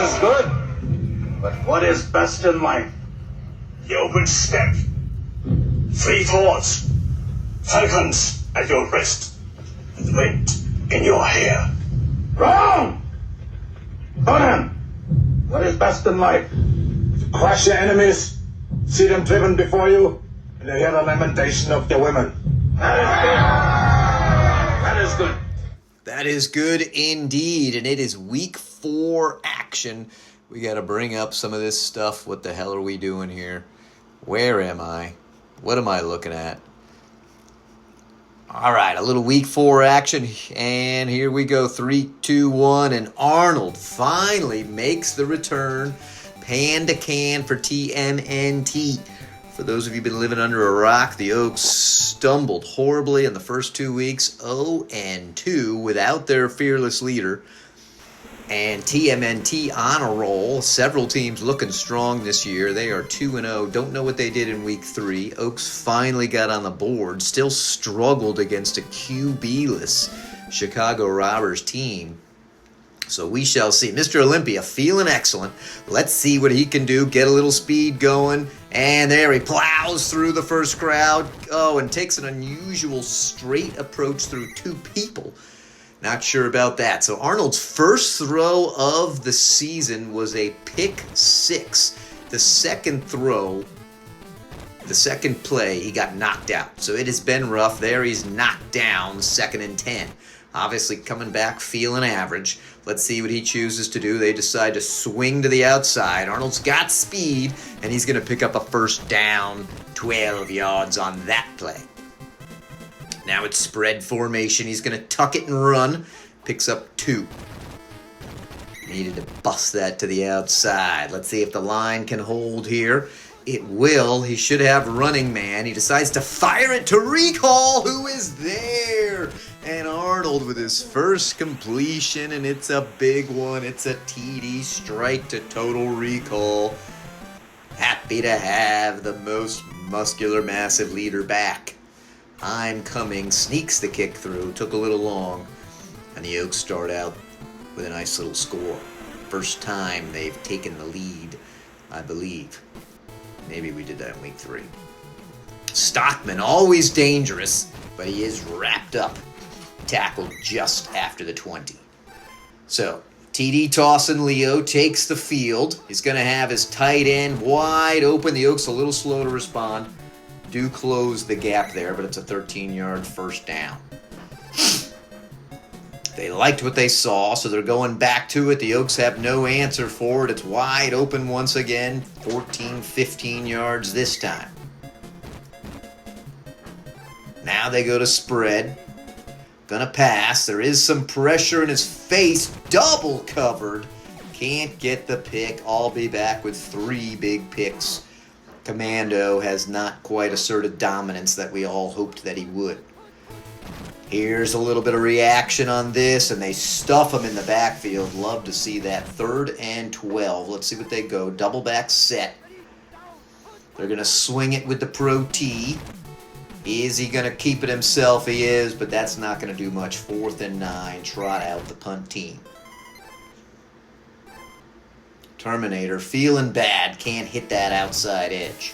is good. But what is best in life? The open step. Free thoughts. Falcons at your wrist. And wind in your hair. Wrong! Conan, what is best in life? To crush your enemies, see them driven before you, and to hear the lamentation of their women. That is good. That is good indeed, and it is week 4 action. We got to bring up some of this stuff. What the hell are we doing here? Where am I? What am I looking at? All right, a little week 4 action, and here we go. 3, 2, 1, and Arnold finally makes the return. Panda can for TMNT. For those of you who've been living under a rock, the Oaks stumbled horribly in the first 2 weeks, 0-2 without their fearless leader. And TMNT on a roll. Several teams looking strong this year. They are 2-0. Don't know what they did in week 3. Oaks finally got on the board. Still struggled against a QB-less Chicago Robbers team. So we shall see. Mr. Olympia feeling excellent. Let's see what he can do. Get a little speed going. And there he plows through the first crowd. Oh, and takes an unusual straight approach through 2 people. Not sure about that. So Arnold's first throw of the season was a pick 6. The second throw, the second play, he got knocked out. So it has been rough. There he's knocked down, 2nd and 10. Obviously coming back feeling average. Let's see what he chooses to do. They decide to swing to the outside. Arnold's got speed, and he's going to pick up a first down, 12 yards on that play. Now it's spread formation. He's going to tuck it and run. Picks up 2. Needed to bust that to the outside. Let's see if the line can hold here. It will. He should have running man. He decides to fire it to Recall, who is there. And Arnold with his first completion, and it's a big one. It's a TD strike to Total Recall. Happy to have the most muscular, massive leader back. I'm coming, sneaks the kick through, took a little long, and the Oaks start out with a nice little score. First time they've taken the lead, I believe. Maybe we did that in week 3. Stockman, always dangerous, but he is wrapped up, tackled just after the 20. So, TD tossing Leo takes the field. He's going to have his tight end wide open. The Oaks a little slow to respond. Do close the gap there, but it's a 13-yard first down. They liked what they saw, so they're going back to it. The Oaks have no answer for it. It's wide open once again. 14, 15 yards this time. Now they go to spread. Gonna pass. There is some pressure in his face. Double covered. Can't get the pick. I'll be back with 3 big picks. Commando has not quite asserted dominance that we all hoped that he would. Here's a little bit of reaction on this, and they stuff him in the backfield. Love to see that. 3rd and 12. Let's see what they go. Double back set. They're going to swing it with the Pro T. Is he going to keep it himself? He is, but that's not going to do much. 4th and 9. Trot out the punt team. Terminator feeling bad. Can't hit that outside edge.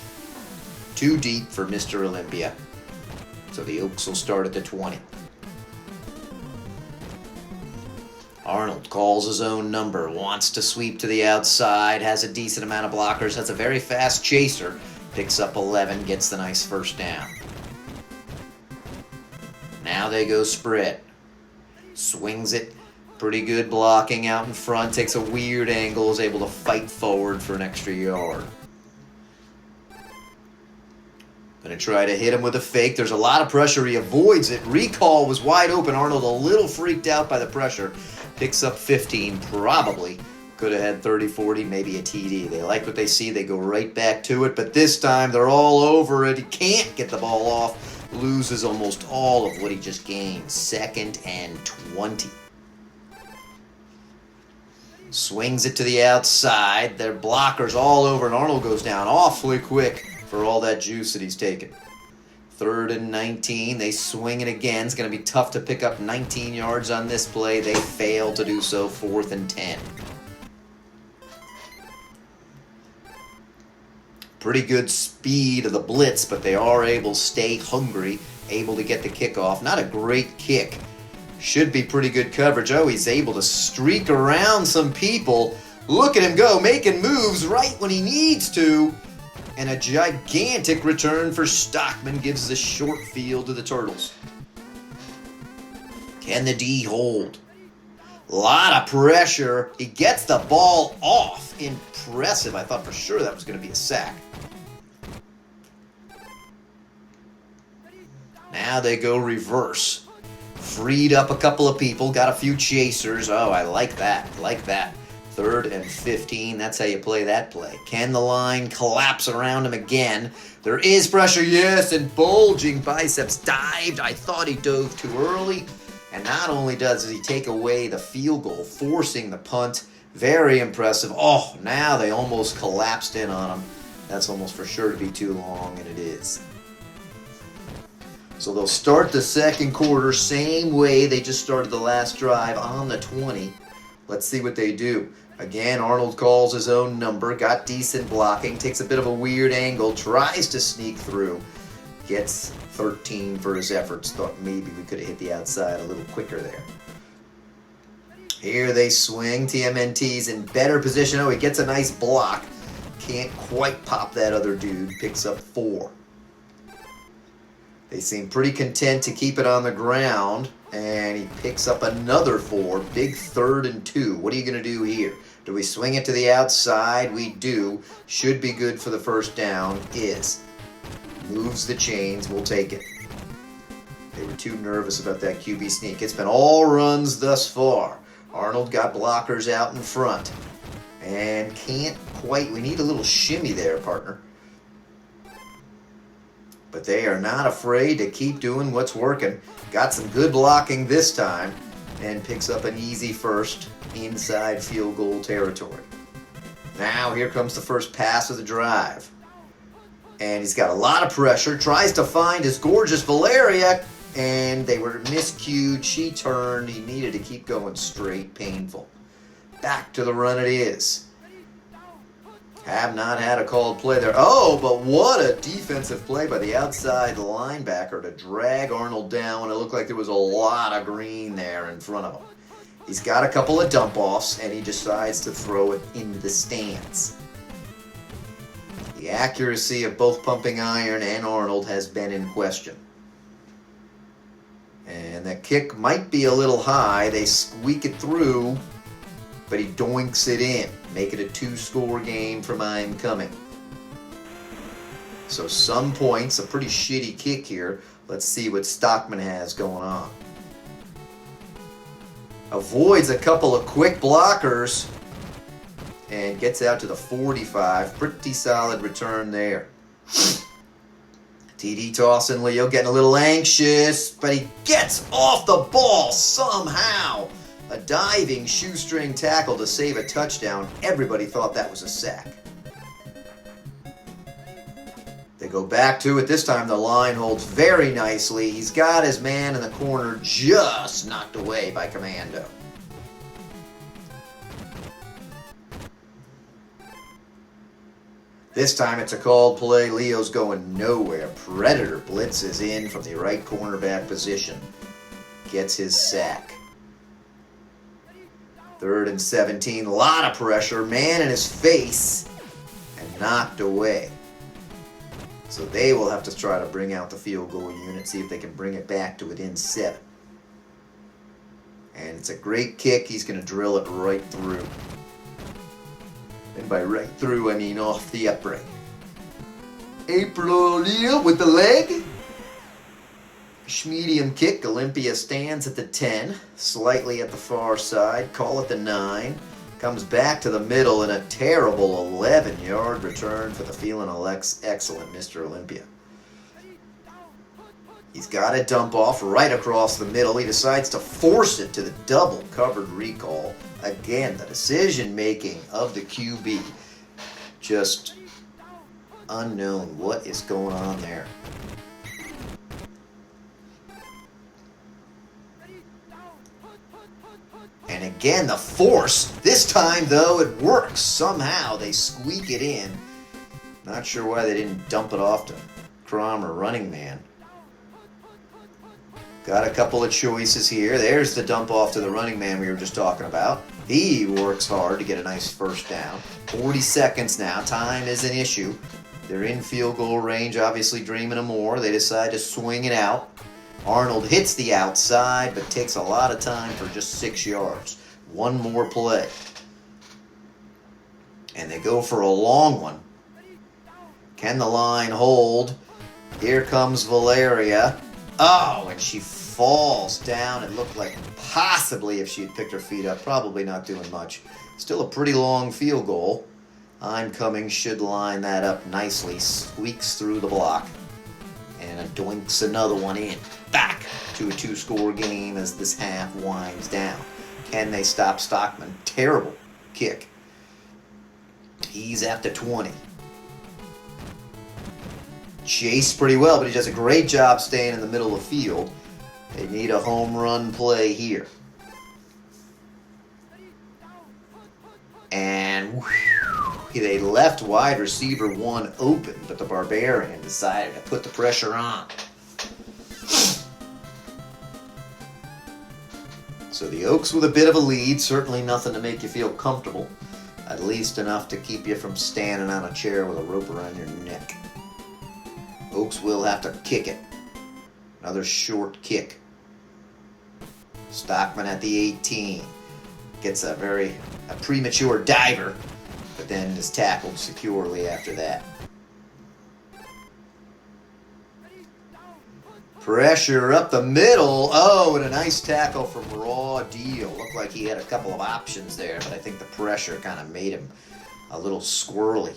Too deep for Mr. Olympia. So the Oaks will start at the 20. Arnold calls his own number. Wants to sweep to the outside. Has a decent amount of blockers. Has a very fast chaser. Picks up 11. Gets the nice first down. Now they go spread. Swings it. Pretty good blocking out in front. Takes a weird angle. Is able to fight forward for an extra yard. Going to try to hit him with a fake. There's a lot of pressure. He avoids it. Recall was wide open. Arnold a little freaked out by the pressure. Picks up 15. Probably could have had 30, 40, maybe a TD. They like what they see. They go right back to it. But this time they're all over it. He can't get the ball off. Loses almost all of what he just gained. 2nd and 20. Swings it to the outside. Their blockers all over, and Arnold goes down awfully quick for all that juice that he's taken. 3rd and 19. They swing it again. It's going to be tough to pick up 19 yards on this play. They fail to do so. 4th and 10. Pretty good speed of the blitz, but they are able to stay hungry, able to get the kickoff. Not a great kick. Should be pretty good coverage. Oh, he's able to streak around some people. Look at him go, making moves right when he needs to. And a gigantic return for Stockman gives the short field to the Turtles. Can the D hold? A lot of pressure. He gets the ball off. Impressive. I thought for sure that was going to be a sack. Now they go reverse. Freed up a couple of people. Got a few chasers. Oh, I like that. Like that. 3rd and 15. That's how you play that play. Can the line collapse around him again? There is pressure. Yes, and bulging biceps. Dived. I thought he dove too early. And not only does he take away the field goal, forcing the punt. Very impressive. Oh, now they almost collapsed in on him. That's almost for sure to be too long, and it is. So they'll start the second quarter same way they just started the last drive on the 20. Let's see what they do. Again, Arnold calls his own number. Got decent blocking. Takes a bit of a weird angle. Tries to sneak through. Gets 13 for his efforts. Thought maybe we could have hit the outside a little quicker there. Here they swing. TMNT's in better position. Oh, he gets a nice block. Can't quite pop that other dude. Picks up 4. They seem pretty content to keep it on the ground. And he picks up another 4. Big 3rd and 2. What are you going to do here? Do we swing it to the outside? We do. Should be good for the first down. Is. Moves the chains. We'll take it. They were too nervous about that QB sneak. It's been all runs thus far. Arnold got blockers out in front. And can't quite. We need a little shimmy there, partner. But they are not afraid to keep doing what's working. Got some good blocking this time. And picks up an easy first inside field goal territory. Now here comes the first pass of the drive. And he's got a lot of pressure. Tries to find his gorgeous Valeria. And they were miscued. She turned. He needed to keep going straight. Painful. Back to the run it is. Have not had a called play there. Oh, but what a defensive play by the outside linebacker to drag Arnold down when it looked like there was a lot of green there in front of him. He's got a couple of dump-offs, and he decides to throw it into the stands. The accuracy of both Pumping Iron and Arnold has been in question. And that kick might be a little high. They squeak it through, but he doinks it in. Make it a 2-score game from I'm coming. So some points, a pretty shitty kick here. Let's see what Stockman has going on. Avoids a couple of quick blockers and gets out to the 45. Pretty solid return there. TD tossing Leo, getting a little anxious, but he gets off the ball somehow. A diving shoestring tackle to save a touchdown. Everybody thought that was a sack. They go back to it. This time the line holds very nicely. He's got his man in the corner just knocked away by Commando. This time it's a called play. Leo's going nowhere. Predator blitzes in from the right cornerback position. Gets his sack. 3rd and 17, a lot of pressure, man in his face, and knocked away. So they will have to try to bring out the field goal unit, see if they can bring it back to within 7. And it's a great kick. He's going to drill it right through. And by right through, I mean off the upright. April O'Neal with the leg. Medium kick. Olympia stands at the 10, slightly at the far side. Call it the 9. Comes back to the middle in a terrible 11-yard return for the feeling excellent Mr. Olympia. He's got a dump off right across the middle. He decides to force it to the double covered recall. Again, the decision making of the QB. Just unknown. What is going on there? And again, the force. This time, though, it works. Somehow, they squeak it in. Not sure why they didn't dump it off to COMM or running man. Got a couple of choices here. There's the dump off to the running man we were just talking about. He works hard to get a nice first down. 40 seconds now. Time is an issue. They're in field goal range, obviously dreaming of more. They decide to swing it out. Arnold hits the outside, but takes a lot of time for just 6 yards. One more play. And they go for a long one. Can the line hold? Here comes Valeria. Oh, and she falls down. It looked like possibly if she had picked her feet up, probably not doing much. Still a pretty long field goal. I'm coming, should line that up nicely. Squeaks through the block. And doinks another one in. Back to a 2-score game as this half winds down. Can they stop Stockman? Terrible kick. He's at the 20. Chased pretty well, but he does a great job staying in the middle of the field. They need a home run play here. And whew, they left wide receiver 1 open, but the Barbarian decided to put the pressure on. So the Oaks with a bit of a lead, certainly nothing to make you feel comfortable. At least enough to keep you from standing on a chair with a rope around your neck. Oaks will have to kick it. Another short kick. Stockman at the 18. Gets a premature diver, but then is tackled securely after that. Pressure up the middle. Oh, and a nice tackle from Raw Deal. Looked like he had a couple of options there, but I think the pressure kind of made him a little squirrely.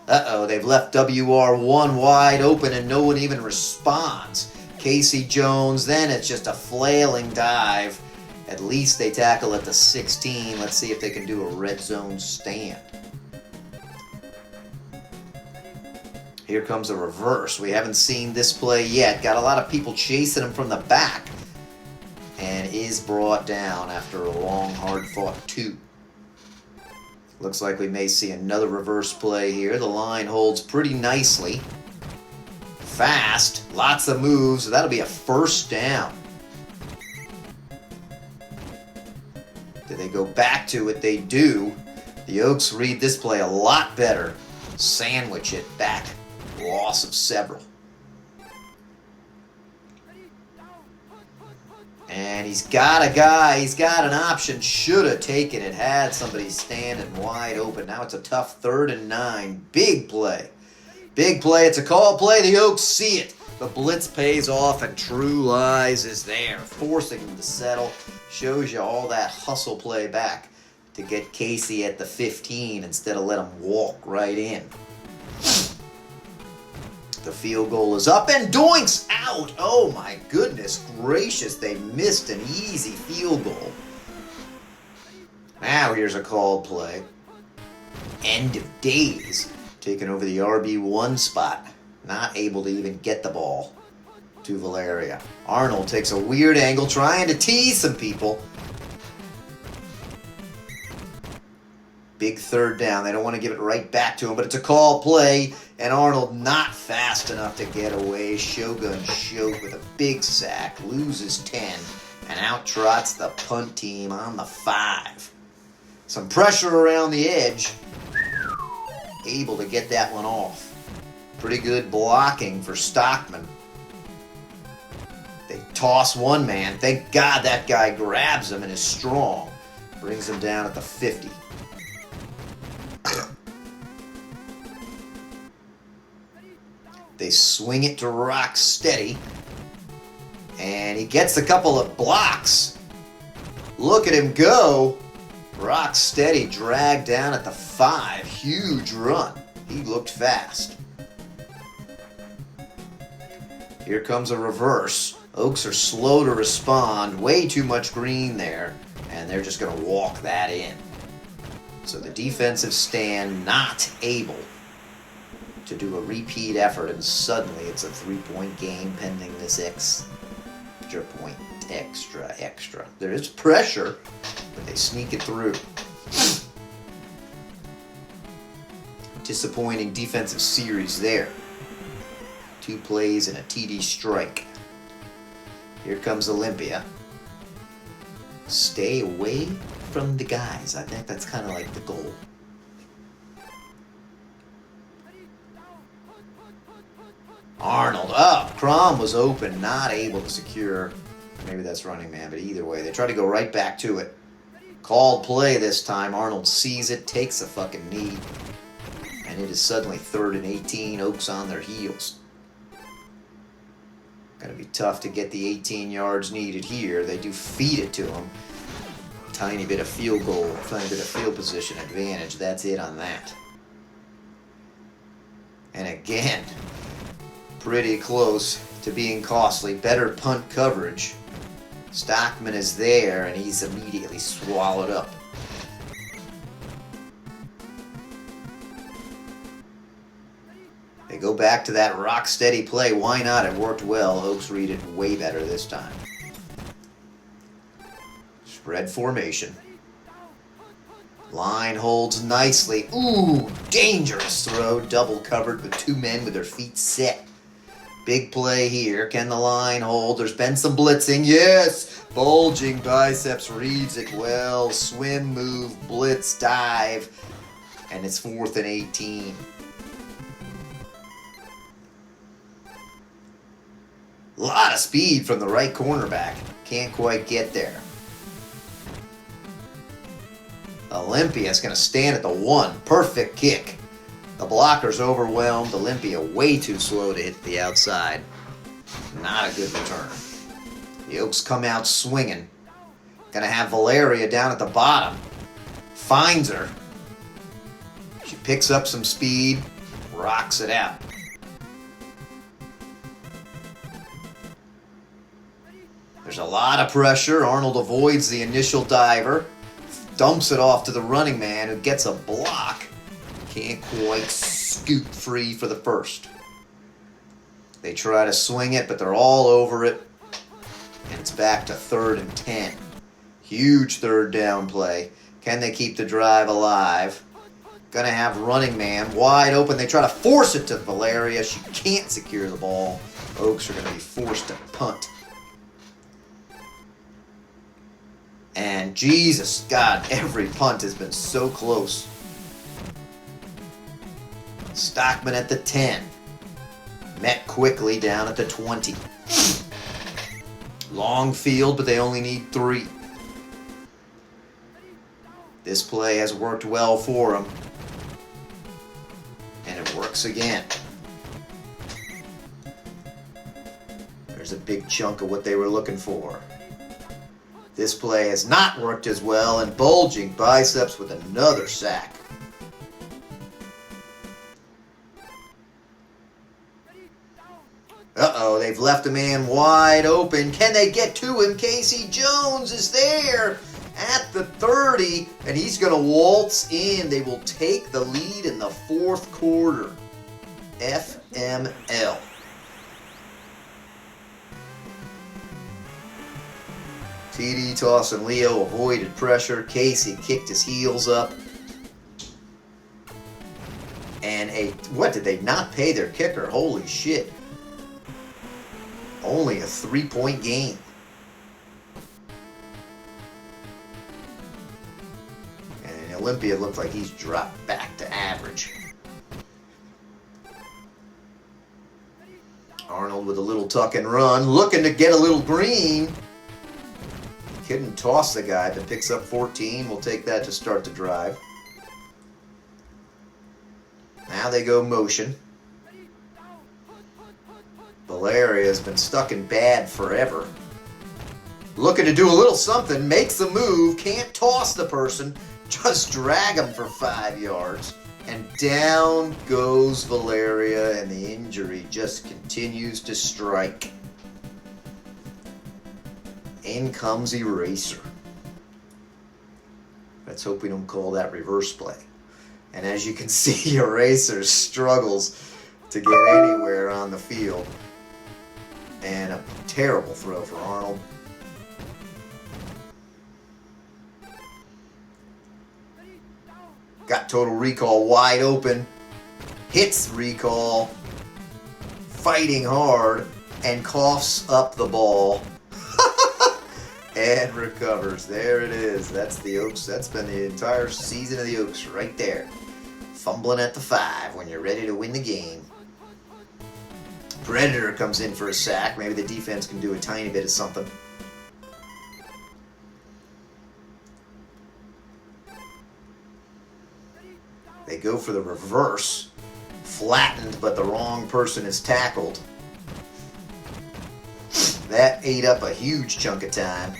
Uh-oh, they've left WR1 wide open and no one even responds. Casey Jones, then it's just a flailing dive. At least they tackle at the 16. Let's see if they can do a red zone stand. Here comes a reverse. We haven't seen this play yet. Got a lot of people chasing him from the back. And is brought down after a long, hard-fought 2. Looks like we may see another reverse play here. The line holds pretty nicely. Fast. Lots of moves. So that'll be a first down. Do they go back to it? They do. The Oaks read this play a lot better. Sandwich it back. Loss of several. And he's got a guy, he's got an option, should have taken it, had somebody standing wide open. Now it's a tough 3rd and 9. Big play. Big play, it's a call play, the Oaks see it. The blitz pays off and True Lies is there, forcing him to settle. Shows you all that hustle play back to get Casey at the 15 instead of let him walk right in. The field goal is up and doinks out. Oh my goodness gracious, they missed an easy field goal. Now here's a called play. End of days. Taking over the RB1 spot. Not able to even get the ball to Valeria. Arnold takes a weird angle trying to tease some people. Big 3rd down. They don't want to give it right back to him, but it's a call play, and Arnold not fast enough to get away. Shogun Shote with a big sack, loses 10, and out trots the punt team on the 5. Some pressure around the edge. Able to get that one off. Pretty good blocking for Stockman. They toss one man. Thank God that guy grabs him and is strong. Brings him down at the 50. They swing it to Rocksteady. And he gets a couple of blocks. Look at him go. Rocksteady dragged down at the 5. Huge run. He looked fast. Here comes a reverse. Oaks are slow to respond. Way too much green there. And they're just going to walk that in. So the defensive stand not able to do a repeat effort, and suddenly it's a 3-point game pending this extra point. Extra. There is pressure, but they sneak it through. Disappointing defensive series there. 2 plays and a TD strike. Here comes Olympia. Stay away from the guys. I think that's kind of like the goal. Arnold up. COMM was open, not able to secure. Maybe that's running man, but either way, they try to go right back to it. Called play this time. Arnold sees it, takes a fucking knee. And it is suddenly 3rd and 18. Oaks on their heels. Gonna be tough to get the 18 yards needed here. They do feed it to him. Tiny bit of field goal, tiny bit of field position advantage. That's it on that. And again, pretty close to being costly. Better punt coverage. Stockman is there, and he's immediately swallowed up. They go back to that rock-steady play. Why not? It worked well. Oaks read it way better this time. Spread formation. Line holds nicely. Ooh, dangerous throw. Double covered with 2 men with their feet set. Big play here. Can the line hold? There's been some blitzing. Yes! Bulging biceps reads it well. Swim, move, blitz, dive. And it's 4th and 18. A lot of speed from the right cornerback. Can't quite get there. Olympia's going to stand at the 1. Perfect kick. The blocker's overwhelmed. Olympia way too slow to hit the outside. Not a good return. The Oaks come out swinging. Going to have Valeria down at the bottom. Finds her. She picks up some speed. Rocks it out. There's a lot of pressure. Arnold avoids the initial diver. Dumps it off to the running man who gets a block. Can't quite scoot free for the first. They try to swing it, but they're all over it. And it's back to 3rd and 10. Huge 3rd down play. Can they keep the drive alive? Gonna have running man wide open. They try to force it to Valeria. She can't secure the ball. Oaks are gonna be forced to punt. And Jesus, God, every punt has been so close. Stockman at the 10. Met quickly down at the 20. Long field, but they only need 3. This play has worked well for them. And it works again. There's a big chunk of what they were looking for. This play has not worked as well, and bulging biceps with another sack. Uh-oh, they've left a man wide open. Can they get to him? Casey Jones is there at the 30, and he's going to waltz in. They will take the lead in the 4th quarter. FML. TD toss and Leo avoided pressure. Casey kicked his heels up. And what did they not pay their kicker? Holy shit. Only a 3-point game. And Olympia looked like he's dropped back to average. Arnold with a little tuck and run, looking to get a little green. Couldn't toss the guy, but picks up 14. We'll take that to start the drive. Now they go motion. Valeria has been stuck in bad forever. Looking to do a little something, makes the move, can't toss the person, just drag him for 5 yards. And down goes Valeria, and the injury just continues to strike. In comes Eraser. Let's hope we don't call that reverse play. And as you can see, Eraser struggles to get anywhere on the field. And a terrible throw for Arnold. Got Total Recall wide open. hits recall, fighting hard, and coughs up the ball. And recovers. There it is. That's the Oaks. That's been the entire season of the Oaks right there. Fumbling at the 5 when you're ready to win the game. Predator comes in for a sack. Maybe the defense can do a tiny bit of something. They go for the reverse. Flattened, but the wrong person is tackled. That ate up a huge chunk of time.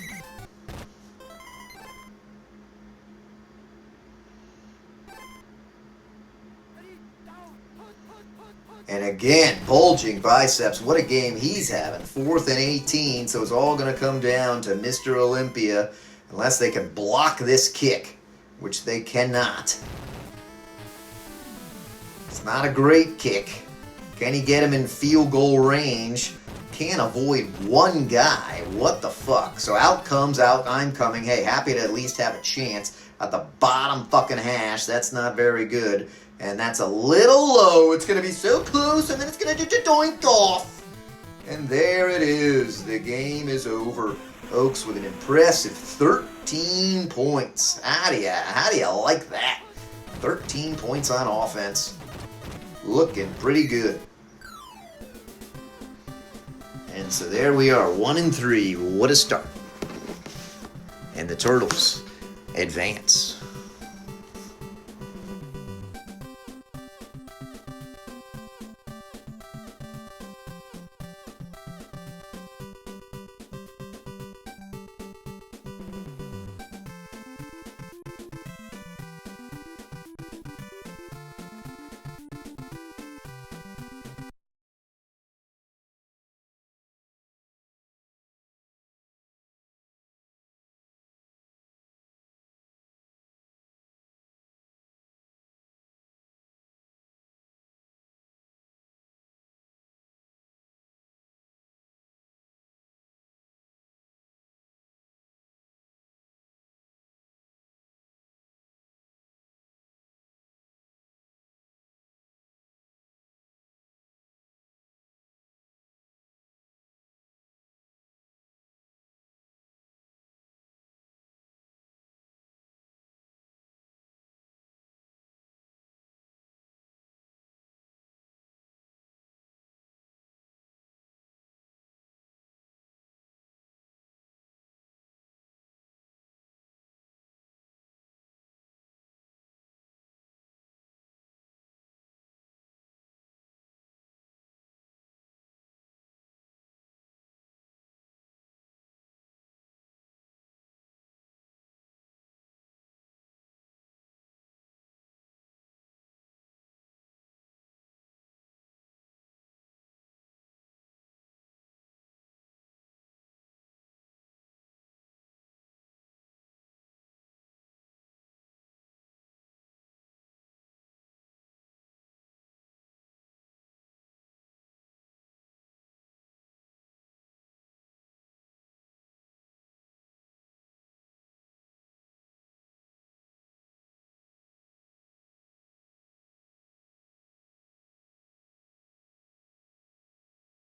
And again, bulging biceps. What a game he's having. 4th and 18, so it's all going to come down to Mr. Olympia unless they can block this kick, which they cannot. It's not a great kick. Can he get him in field goal range? Can't avoid one guy. What the fuck? So out comes out. I'm coming. Hey, happy to at least have a chance at the bottom fucking hash. That's not very good. And that's a little low. It's going to be so close, and then it's going to doink off. And there it is. The game is over. Oaks with an impressive 13 points. How do you like that? 13 points on offense. Looking pretty good. And so there we are, 1-3. What a start. And the Turtles advance.